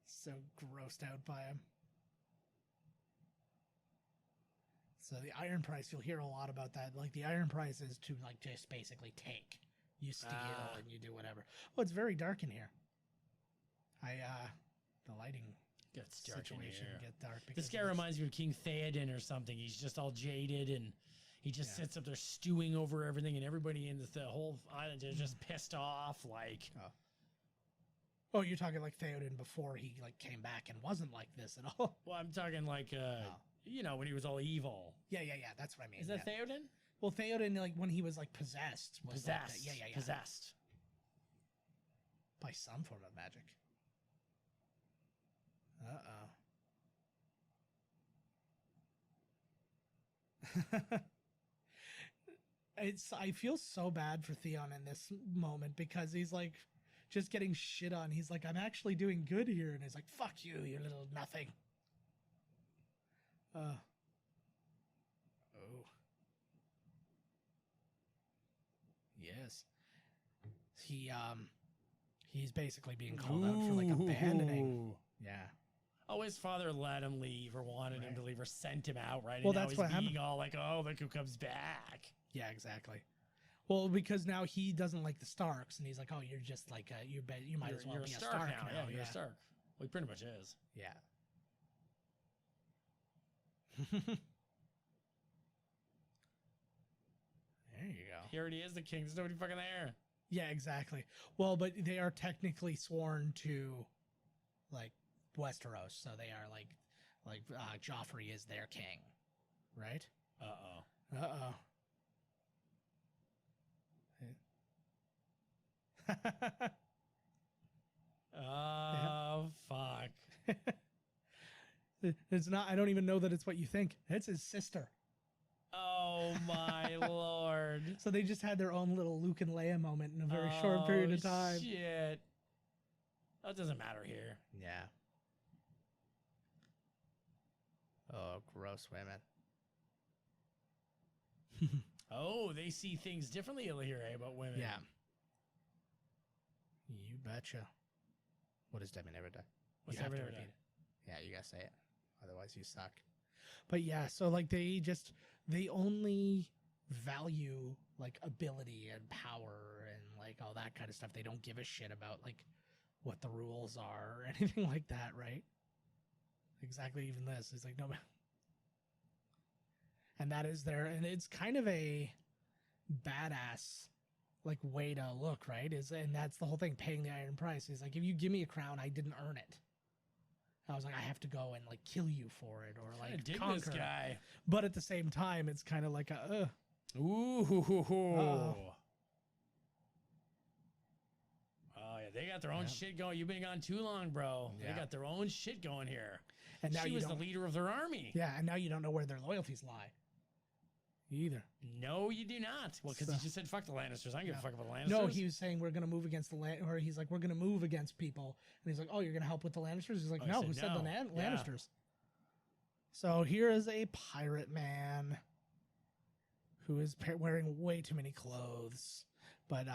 So grossed out by him. So the iron price, you'll hear a lot about that. Like, the iron price is to, like, just basically take. You steal and you do whatever. Oh, it's very dark in here. The lighting Gets dark in situation here. get dark. This guy reminds me of King Theoden or something. He's just all jaded and he just sits up there stewing over everything, and everybody in the whole island is just pissed off. Like, oh, you're talking like Theoden before he like came back and wasn't like this at all. well, I'm talking like, you know, when he was all evil. Yeah. That's what I mean. Is that Theoden? Well, Theoden, like when he was like possessed, was like Possessed. that. Yeah. Possessed. By some form of magic. I feel so bad for Theon in this moment because he's like just getting shit on. He's like, I'm actually doing good here, and he's like, fuck you, you little nothing. Oh. Yes. He's basically being called out for like abandoning. Yeah. Oh, his father let him leave or wanted him to leave or sent him out, right? Well, and now that's he's what being happened. all like, oh, look who comes back. Yeah, exactly. Well, because now he doesn't like the Starks, and he's like, "Oh, you're just like you might as well You're be a a Stark Stark now. now." Yeah, you're a Stark. Well, he pretty much is. Yeah. There you go. He already is the king. There's nobody fucking there. Yeah, exactly. Well, but they are technically sworn to, like, Westeros, so they are like Joffrey is their king, right? Oh, fuck. It's not. I don't even know that it's what you think. It's his sister. Oh, my lord. So they just had their own little Luke and Leia moment in a very short period of time. Shit. That doesn't matter here. Yeah. Oh, gross women. Oh, they see things differently here about women. Yeah. You betcha. What does Debbie never die? What's You have Debbie to never repeat die? it. Yeah, you gotta say it. Otherwise, you suck. But yeah, so like they only value like ability and power and like all that kind of stuff. They don't give a shit about like what the rules are or anything like that, right? Exactly. Even this is like no. And that is there, and it's kind of a badass like way to look, right? And that's the whole thing, paying the iron price. Is like, if you give me a crown, I didn't earn it. I was like, I have to go and like kill you for it, or like dig conquer. this guy. But at the same time, it's kind of like a Ooh. Oh yeah, they got their own shit going. You've been gone too long, bro. Yeah. They got their own shit going here. and now She you was the don't. leader of their army. Yeah, and now you don't know where their loyalties lie. Either. No, you do not. Well, because So- he just said fuck the Lannisters. I don't give a fuck about the Lannisters. No, he was saying we're going to move against or he's like, we're going to move against people. And he's like, oh, you're going to help with the Lannisters? He's like, Oh, he no, said who said the no. Yeah. Lannisters? So here is a pirate man who is wearing way too many clothes. But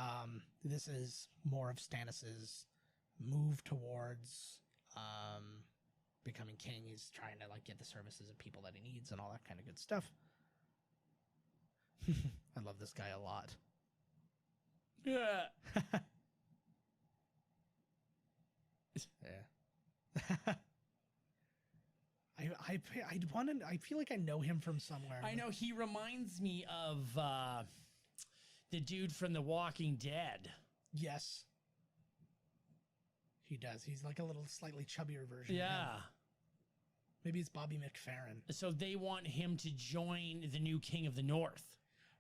this is more of Stannis's move towards becoming king. He's trying to like get the services of people that he needs and all that kind of good stuff. I love this guy a lot. Yeah. Yeah. I feel like I know him from somewhere. I know he reminds me of the dude from The Walking Dead. Yes. He does. He's like a little slightly chubbier version of him. Yeah. Maybe it's Bobby McFerrin. So they want him to join the new king of the North.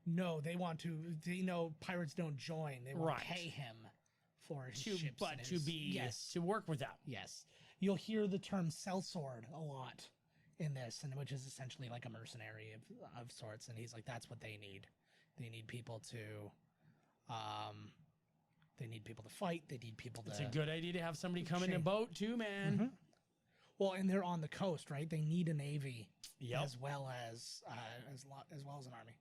No, they want to. They know pirates don't join. They want Right. to pay him for his ships. But and to his- be yes, to work with them. yes. You'll hear the term sellsword a lot in this, and which is essentially like a mercenary of sorts. And he's like, that's what they need. They need people to, they need people to fight. They need people to. It's a good idea to have somebody come in a Shame. boat too, man. Mhm. Well, and they're on the coast, right? They need a navy Yep. as well as an army.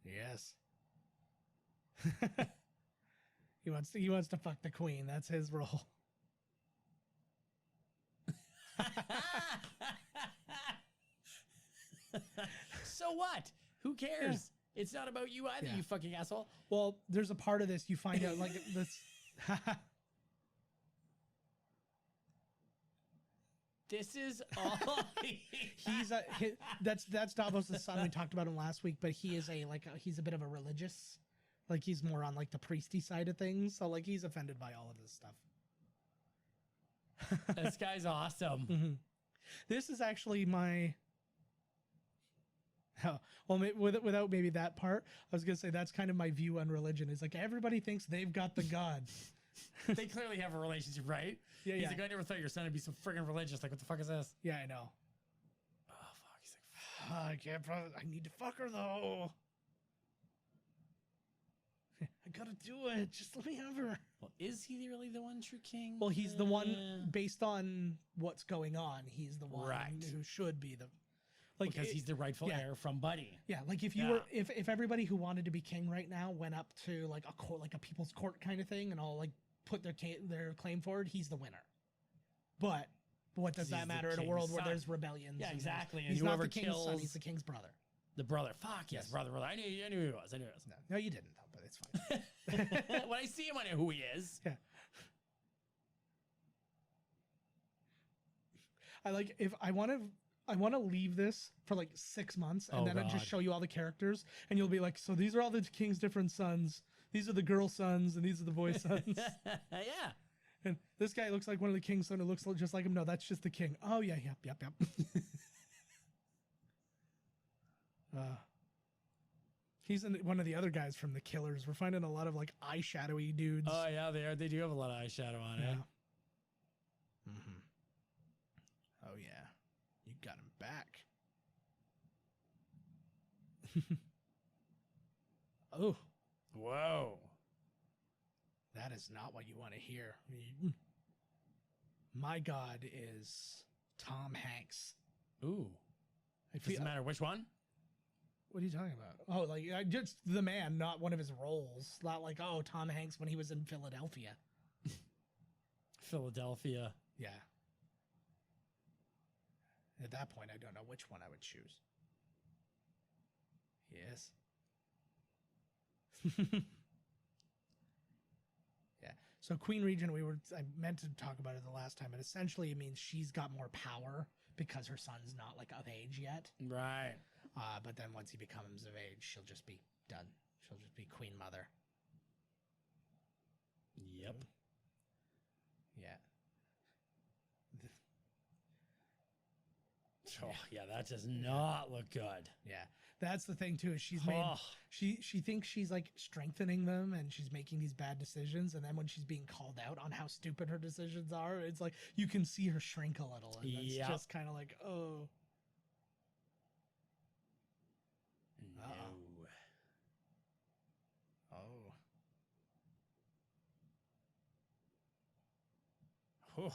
Yes. He wants to fuck the queen. That's his role. So what? Who cares? It's not about you either, Yeah. you fucking asshole. Well, there's a part of this you find out like this. This is all. That's Davos' son. We talked about him last week, but he is he's a bit of a religious, like he's more on like the priesty side of things. So like he's offended by all of this stuff. This guy's awesome. Mhm. This is actually my. Oh, well, without maybe that part, I was gonna say that's kind of my view on religion. Is like everybody thinks they've got the gods. They clearly have a relationship, right? Yeah, He's yeah. like, I never thought your son would be so friggin' religious. Like, what the fuck is this? Yeah, I know. Oh, fuck. He's like, I can't. I need to fuck her though. I gotta do it. Just let me have her. well, is he really the one true king? Well, he's the one based on what's going on. He's the one Right. who should be the because he's the rightful yeah. heir from Buddy. yeah. Like if you Yeah. were if everybody who wanted to be king right now went up to like a court, like a people's court kind of thing, and all like put their claim forward, he's the winner. But what does He's that the matter in a king's world where son. there's rebellions? Yeah, and exactly. And He's not whoever the king's son. kills- He's the king's brother. The brother. Fuck, yes, Yes. brother. I knew he was. I knew he was. No, you didn't though. But it's fine. When I see him, I know who he is. Yeah. I like if I want to leave this for like 6 months and Oh, then I just God. show you all the characters and you'll be like, so these are all the king's different sons. These are the girl sons and these are the boy sons. Yeah. And this guy looks like one of the king's son who looks just like him. No, that's just the king. Oh yeah, yep. He's one of the other guys from the Killers. We're finding a lot of like eyeshadowy dudes. Oh, yeah, they are. They do have a lot of eyeshadow on Yeah. it. Mm-hmm. Oh yeah, you got him back. Oh, Whoa. that is not what you want to hear. My God is Tom Hanks. Ooh. I Doesn't feel, matter which one. what are you talking about? Oh, like just the man, not one of his roles. Not like Tom Hanks when he was in Philadelphia. Philadelphia. Yeah. At that point, I don't know which one I would choose. Yes. Yeah. So Queen Regent, I meant to talk about it the last time, but essentially it means she's got more power because her son's not like of age yet. Right. But then once he becomes of age, she'll just be done. She'll just be Queen Mother. Yep. Yeah. Oh, yeah, that does not look good. Yeah. That's the thing too, is she's made she thinks she's like strengthening them and she's making these bad decisions, and then when she's being called out on how stupid her decisions are, it's like you can see her shrink a little, and it's just kind of like, oh. No. Oh.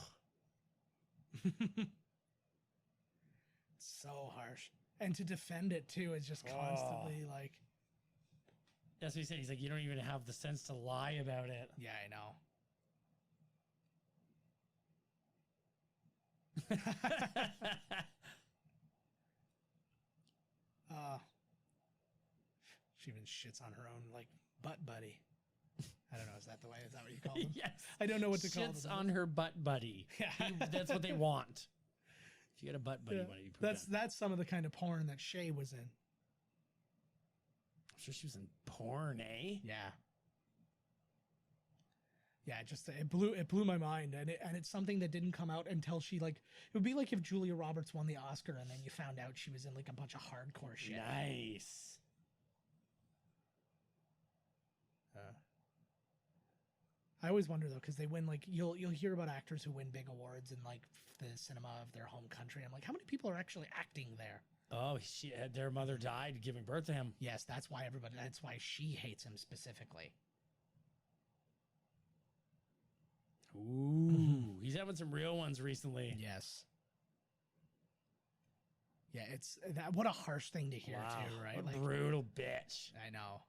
So harsh. And to defend it too is just constantly like. That's what he said. He's like, you don't even have the sense to lie about it. Yeah, I know. She even shits on her own like butt buddy. I don't know. Is that the way? Is that what you call them? Yes. I don't know what to call them. Shits on her butt buddy. Yeah. That's what they want. If you got a butt buddy, why do you put that's some of the kind of porn that Shae was in. I'm sure she was in porn, eh? Yeah. Yeah, it blew my mind, and it's something that didn't come out until she like. It would be like if Julia Roberts won the Oscar and then you found out she was in like a bunch of hardcore shit. Nice. I always wonder though, because they win like you'll hear about actors who win big awards in like the cinema of their home country. I'm like, how many people are actually acting there? Oh, their mother died giving birth to him. Yes, that's why she hates him specifically. Ooh, he's having some real ones recently. Yes. Yeah, what a harsh thing to hear too, right? What a brutal bitch. I know.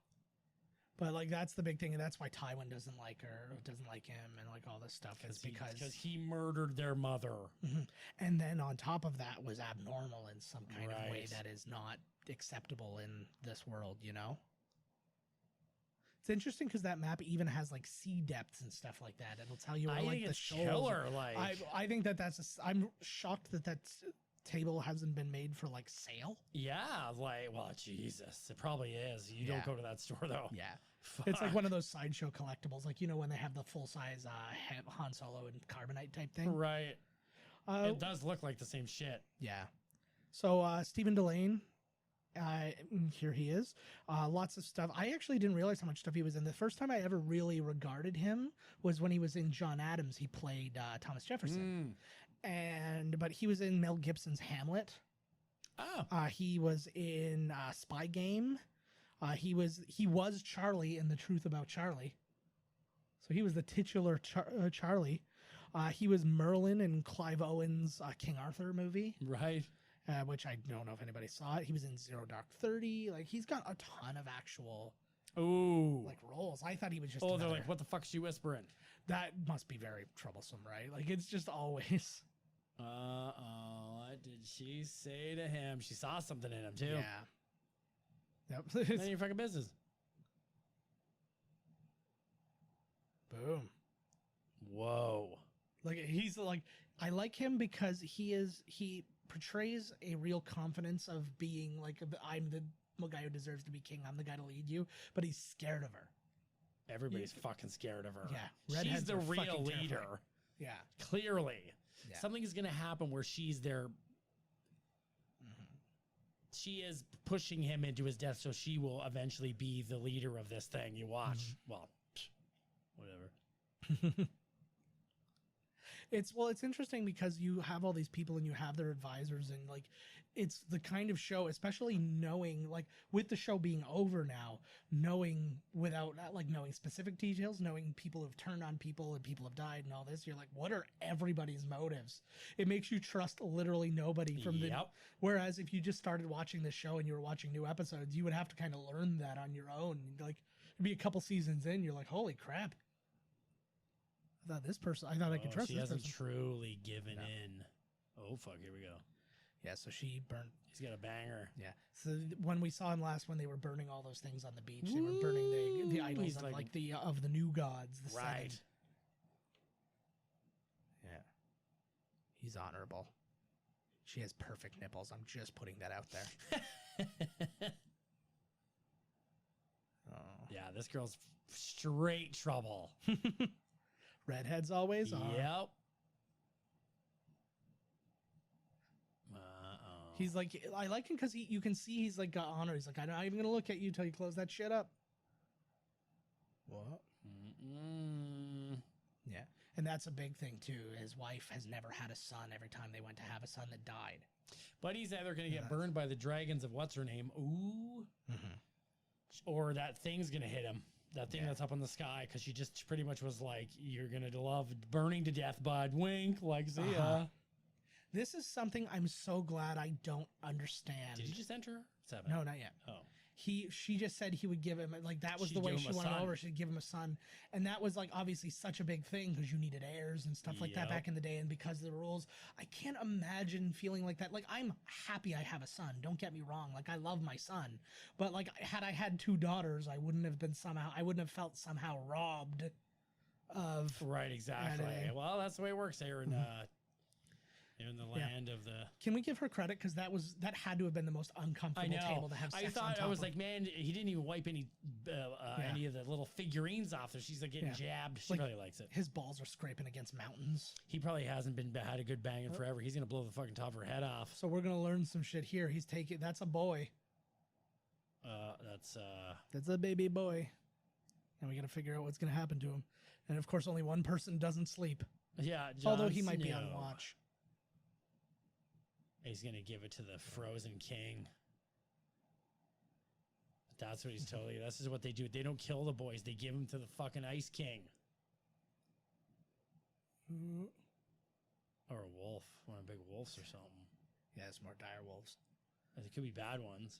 But like that's the big thing, and that's why Tywin doesn't like her, doesn't like him, and like all this stuff is because he murdered their mother. Mm-hmm. And then on top of that was abnormal in some kind of way that is not acceptable in this world, you know? It's interesting because that map even has like sea depths and stuff like that. It'll tell you where like the shoals. Killer, like I think I'm shocked that table hasn't been made for like sale. Yeah, like, well, Jesus, it probably is. You don't go to that store though. Yeah. Fuck. It's like one of those sideshow collectibles, like, you know, when they have the full-size Han Solo and Carbonite type thing. Right. It does look like the same shit. Yeah. So Stephen Dillane, here he is. Lots of stuff. I actually didn't realize how much stuff he was in. The first time I ever really regarded him was when he was in John Adams. He played Thomas Jefferson. But he was in Mel Gibson's Hamlet. Oh. He was in Spy Game. He was Charlie in The Truth About Charlie. So he was the titular Charlie. He was Merlin in Clive Owen's King Arthur movie. Right. Which I don't know if anybody saw it. He was in Zero Dark 30. Like, he's got a ton of actual like roles. I thought he was just they're like, what the fuck is she whispering? That must be very troublesome, right? Like, it's just always... What did she say to him? She saw something in him, too. Yeah. Yep. None of your fucking business. Boom. Whoa. Like, he's like, I like him because he portrays a real confidence of being like, I'm the guy who deserves to be king. I'm the guy to lead you, but he's scared of her. Everybody's fucking scared of her. Yeah. She's the real leader. Yeah. Clearly. Yeah. Something is going to happen where she's there. She is pushing him into his death, so she will eventually be the leader of this thing. You watch. Well, whatever. It's interesting because you have all these people and you have their advisors, and like it's the kind of show, especially knowing, like, with the show being over now, knowing without like knowing specific details, knowing people have turned on people and people have died and all this, you're like, what are everybody's motives? It makes you trust literally nobody from the. Whereas if you just started watching the show and you were watching new episodes, you would have to kind of learn that on your own. Like, it'd be a couple seasons in, you're like, holy crap. I thought I could trust she this hasn't person. truly given in. Oh, fuck, here we go. Yeah, so she burned. He's got a banger. Yeah. So when we saw him last, when they were burning all those things on the beach, they were burning the idols of of the new gods. The right. 7. Yeah. He's honorable. She has perfect nipples. I'm just putting that out there. Oh. Yeah, this girl's straight trouble. Redheads always are. Yep. He's like, I like him because you can see he's like got honor. He's like, I'm not even gonna look at you till you close that shit up. What? Yeah, and that's a big thing too. His wife has never had a son. Every time they went to have a son, that died. But he's either gonna get burned by the dragons of what's her name, or that thing's gonna hit him. That thing that's up in the sky, because she just pretty much was like, "You're gonna love burning to death, bud." Wink, like, see ya. This is something I'm so glad I don't understand. Did you just enter 7? No, not yet. Oh. She just said he would give him, like, that was the way she wanted over. She'd give him a son. And that was, like, obviously such a big thing because you needed heirs and stuff like that back in the day. And because of the rules, I can't imagine feeling like that. Like, I'm happy I have a son. Don't get me wrong. Like, I love my son. But, like, had I had 2 daughters, I wouldn't have felt somehow robbed of. Right, exactly. Anything. Well, that's the way it works here in the land of the. Can we give her credit? Because that had to have been the most uncomfortable table to have sex on top I was of. like, man, he didn't even wipe any of the little figurines off there. She's like getting jabbed. She really likes it. His balls are scraping against mountains. He probably hasn't had a good bang in forever. He's gonna blow the fucking top of her head off. So we're gonna learn some shit here. That's a boy. That's a baby boy. And we gotta figure out what's gonna happen to him. And of course, only one person doesn't sleep. Yeah, although he might be on watch. He's gonna give it to the Frozen King. That's what he's totally. This is what they do. They don't kill the boys. They give them to the fucking Ice King. Or a wolf. One of the big wolves or something. Yeah, it's more dire wolves. It could be bad ones.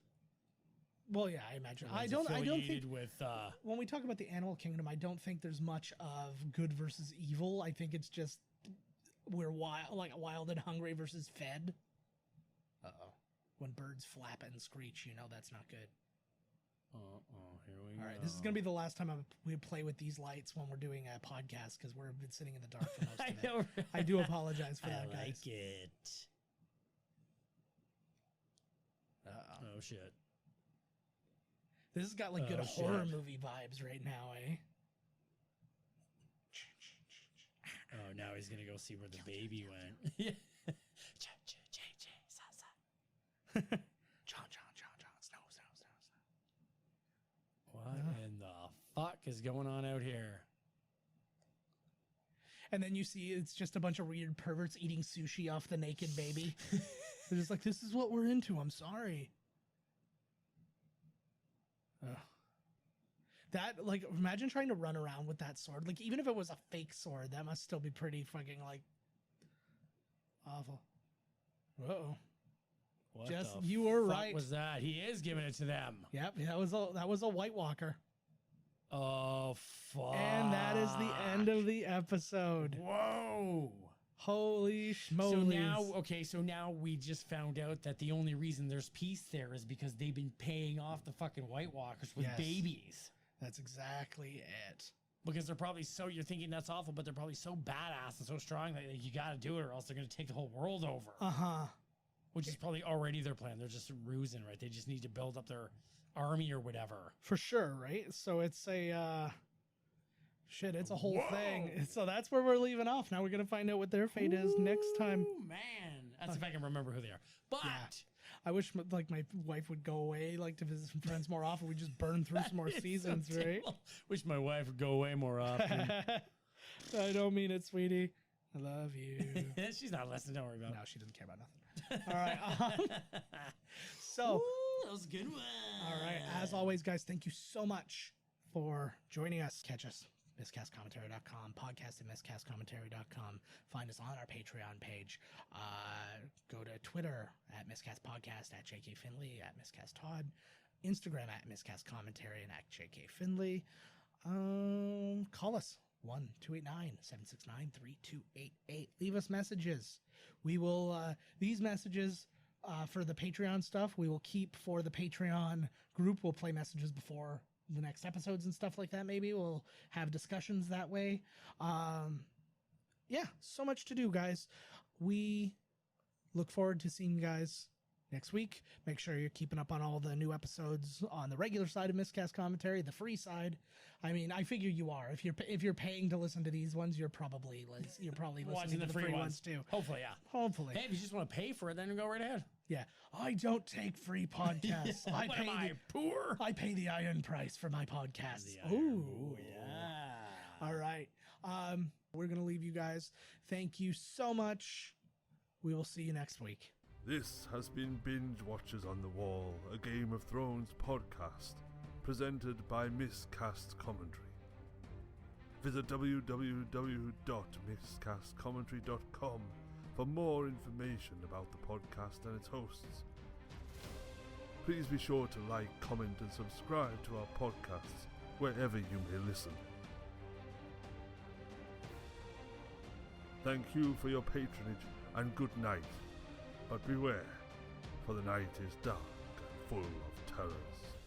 Well, yeah, I imagine. I don't think with when we talk about the animal kingdom, I don't think there's much of good versus evil. I think it's just we're wild and hungry versus fed. When birds flap and screech, you know that's not good. Here we go. All right, this is going to be the last time we play with these lights when we're doing a podcast because we've been sitting in the dark for most of it. know, right? I do apologize for that, guys. I like it. Oh, shit. This has got like good horror movie vibes right now, eh? Oh, now he's going to go see where the baby went. Yeah. John, snow. What in the fuck is going on out here? And then you see it's just a bunch of weird perverts eating sushi off the naked baby. They're just like, this is what we're into. I'm sorry. That, like, imagine trying to run around with that sword. Like, even if it was a fake sword, that must still be pretty fucking, like, awful. Uh-oh. You were right. What was that? He is giving it to them. Yep, that was a White Walker. Oh, fuck. And that is the end of the episode. Whoa. Holy schmoly. So now we just found out that the only reason there's peace there is because they've been paying off the fucking White Walkers with babies. That's exactly it. Because they're probably you're thinking that's awful, but they're probably so badass and so strong that you got to do it or else they're going to take the whole world over. Uh-huh. Which is probably already their plan. They're just rusing, right? They just need to build up their army or whatever. For sure, right? So it's a it's a whole thing. So that's where we're leaving off. Now we're gonna find out what their fate is next time. Man, that's if I can remember who they are. But I wish my wife would go away, like to visit some friends more often. We just burn through some more seasons, right? Wish my wife would go away more often. I don't mean it, sweetie. I love you. She's not listening. Don't worry about it. No, she doesn't care about nothing. All right. That was a good one. All right. As always, guys, thank you so much for joining us. Catch us, miscastcommentary.com, podcast at miscastcommentary.com. Find us on our Patreon page. Go to Twitter at miscastpodcast, at JK Finley, at miscasttodd, Instagram at miscastcommentary, and at JK Finley. Call us. 1-289-769-3288. Leave us messages. We will, these messages for the Patreon stuff, we will keep for the Patreon group. We'll play messages before the next episodes and stuff like that. Maybe we'll have discussions that way. Yeah, so much to do, guys. We look forward to seeing you guys next week. Make sure you're keeping up on all the new episodes on the regular side of Miscast Commentary, the free side. I mean, I figure you are. If you're paying to listen to these ones, you're probably listening to the free ones too. Hopefully, yeah. Hopefully. Hey, if you just want to pay for it, then go right ahead. Yeah. I don't take free podcasts. What am I, poor? I pay the iron price for my podcasts. Ooh, yeah. All right. We're going to leave you guys. Thank you so much. We will see you next week. This has been Binge Watchers on the Wall, a Game of Thrones podcast, presented by Miscast Commentary. Visit www.miscastcommentary.com for more information about the podcast and its hosts. Please be sure to like, comment, and subscribe to our podcasts wherever you may listen. Thank you for your patronage and good night. But beware, for the night is dark and full of terrors.